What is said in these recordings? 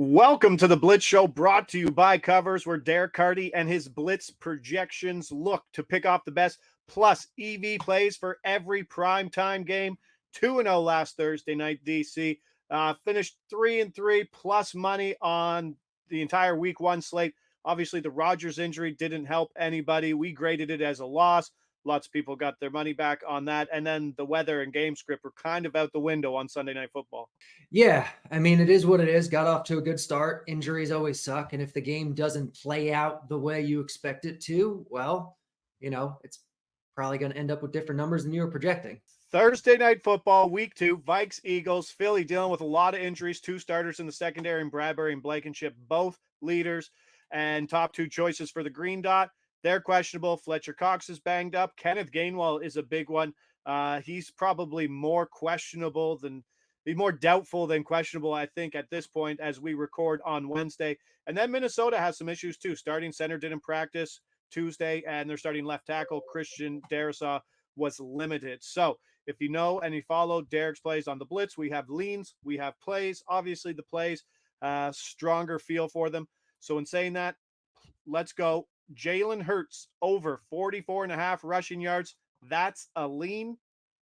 Welcome to the Blitz Show, brought to you by Covers, where Derek Carty and his Blitz projections look to pick off the best plus EV plays for every primetime game. 2-0 last Thursday night, DC. Finished 3-3 plus money on the entire week one slate. Obviously, the Rodgers injury didn't help anybody. We graded it as a loss. Lots of people got their money back on that. And then the weather and game script were kind of out the window on Sunday Night Football. Yeah, I mean, it is what it is. Got off to a good start. Injuries always suck. And if the game doesn't play out the way you expect it to, well, it's probably going to end up with different numbers than you were projecting. Thursday Night Football, Week 2, Vikes, Eagles. Philly dealing with a lot of injuries. Two starters in the secondary, and Bradbury and Blankenship, both leaders and top two choices for the Green Dot. They're questionable. Fletcher Cox is banged up. Kenneth Gainwell is a big one. He's probably more doubtful than questionable, I think, at this point as we record on Wednesday. And then Minnesota has some issues too. Starting center didn't practice Tuesday, and their starting left tackle, Christian Darrisaw, was limited. So if you know and you follow Derek's plays on the Blitz, we have leans, we have plays. Obviously, the plays, stronger feel for them. So in saying that, let's go. Jalen Hurts over 44.5 rushing yards. That's a lean,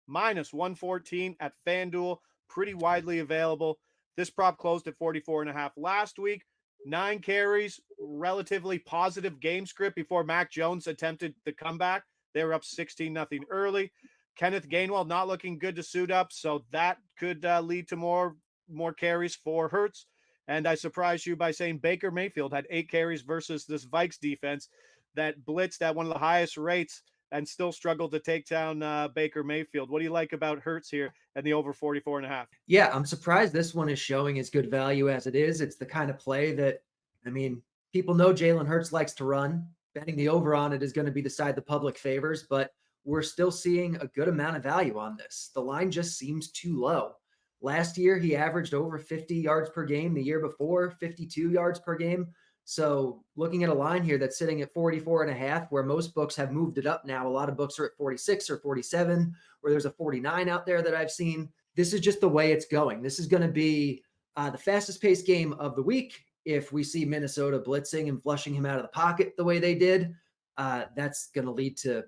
minus 114 at FanDuel. Pretty widely available. This prop closed at 44.5 last week. 9 carries, relatively positive game script before Mac Jones attempted the comeback. They were up 16-0 early. Kenneth Gainwell not looking good to suit up, so that could lead to more carries for Hurts. And I surprised you by saying Baker Mayfield had 8 carries versus this Vikes defense that blitzed at one of the highest rates and still struggled to take down Baker Mayfield. What do you like about Hurts here and the over 44.5? Yeah, I'm surprised this one is showing as good value as it is. It's the kind of play that, people know Jalen Hurts likes to run. Betting the over on it is going to be the side the public favors, but we're still seeing a good amount of value on this. The line just seems too low. Last year, he averaged over 50 yards per game. The year before, 52 yards per game. So looking at a line here that's sitting at 44.5, where most books have moved it up now. A lot of books are at 46 or 47, where there's a 49 out there that I've seen. This is just the way it's going. This is going to be the fastest paced game of the week. If we see Minnesota blitzing and flushing him out of the pocket the way they did, that's going to lead to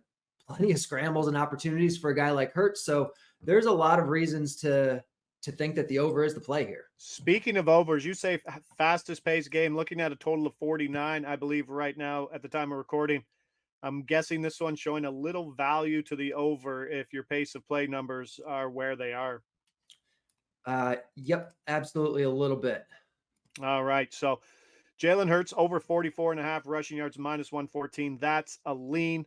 plenty of scrambles and opportunities for a guy like Hurts. So there's a lot of reasons to think that the over is the play here. Speaking of overs, you say fastest paced game, looking at a total of 49, I believe, right now at the time of recording. I'm guessing this one's showing a little value to the over if your pace of play numbers are where they are. Yep, absolutely a little bit. All right. So Jalen Hurts over 44.5 rushing yards, minus 114. That's a lean.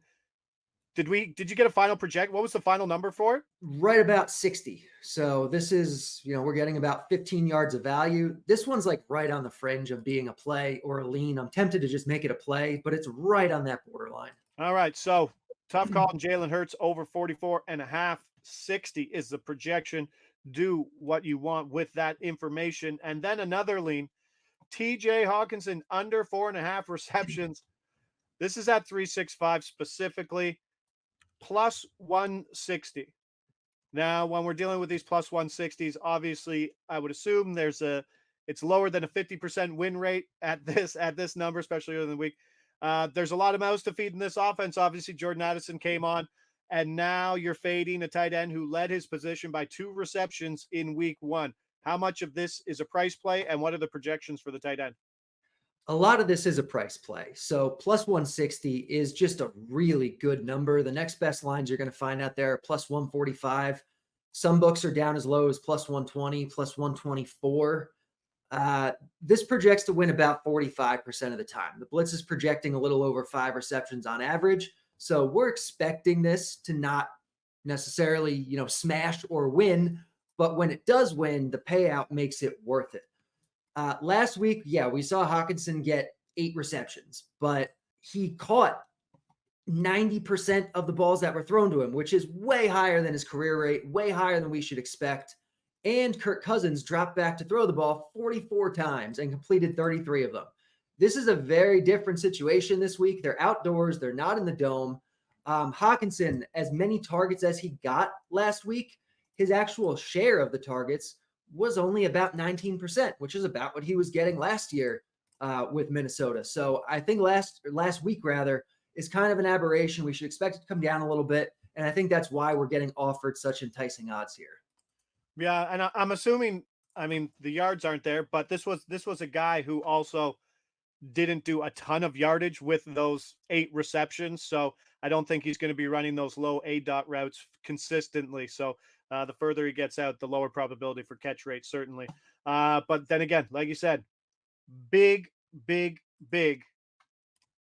Did you get a final project? What was the final number for it? Right about 60. So this is, we're getting about 15 yards of value. This one's like right on the fringe of being a play or a lean. I'm tempted to just make it a play, but it's right on that borderline. All right. So tough call on Jalen Hurts over 44.5. 60 is the projection. Do what you want with that information. And then another lean, TJ Hawkinson under 4.5 receptions. This is at 365 specifically. Plus 160. Now, when we're dealing with these plus 160s, obviously, I would assume it's lower than a 50% win rate at this number, especially early in the week. There's a lot of mouths to feed in this offense. Obviously, Jordan Addison came on, and now you're fading a tight end who led his position by 2 receptions in week 1. How much of this is a price play, and what are the projections for the tight end? A lot of this is a price play. So plus 160 is just a really good number. The next best lines you're going to find out there are plus 145. Some books are down as low as plus 120, plus 124. This projects to win about 45% of the time. The Blitz is projecting a little over 5 receptions on average. So we're expecting this to not necessarily, smash or win. But when it does win, the payout makes it worth it. Last week, we saw Hawkinson get 8 receptions, but he caught 90% of the balls that were thrown to him, which is way higher than his career rate, way higher than we should expect. And Kirk Cousins dropped back to throw the ball 44 times and completed 33 of them. This is a very different situation this week. They're outdoors. They're not in the dome. Hawkinson, as many targets as he got last week, his actual share of the targets was only about 19%, which is about what he was getting last year with Minnesota. So I think last week rather is kind of an aberration. We should expect it to come down a little bit, and I think that's why we're getting offered such enticing odds here. Yeah, and I'm assuming, I mean, the yards aren't there, but this was a guy who also didn't do a ton of yardage with those 8 receptions. So I don't think he's going to be running those low A dot routes consistently. So the further he gets out, the lower probability for catch rate, certainly. But then again, like you said, big, big, big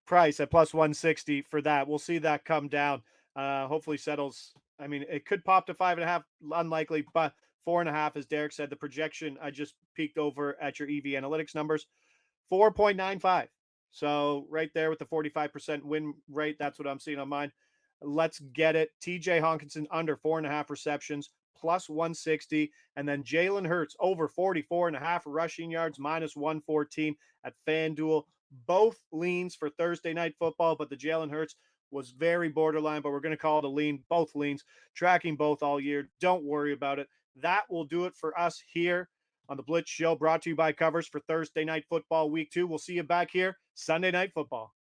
price at plus 160 for that. We'll see that come down. Hopefully settles. I mean, it could pop to 5.5, unlikely, but 4.5, as Derek said, the projection I just peeked over at your EV analytics numbers, 4.95. So right there with the 45% win rate, that's what I'm seeing on mine. Let's get it. TJ Hawkinson under 4.5 receptions, plus 160. And then Jalen Hurts over 44.5 rushing yards, minus 114 at FanDuel. Both leans for Thursday night football, but the Jalen Hurts was very borderline, but we're going to call it a lean. Both leans, tracking both all year. Don't worry about it. That will do it for us here on the Blitz Show, brought to you by Covers for Thursday Night Football Week 2. We'll see you back here Sunday Night Football.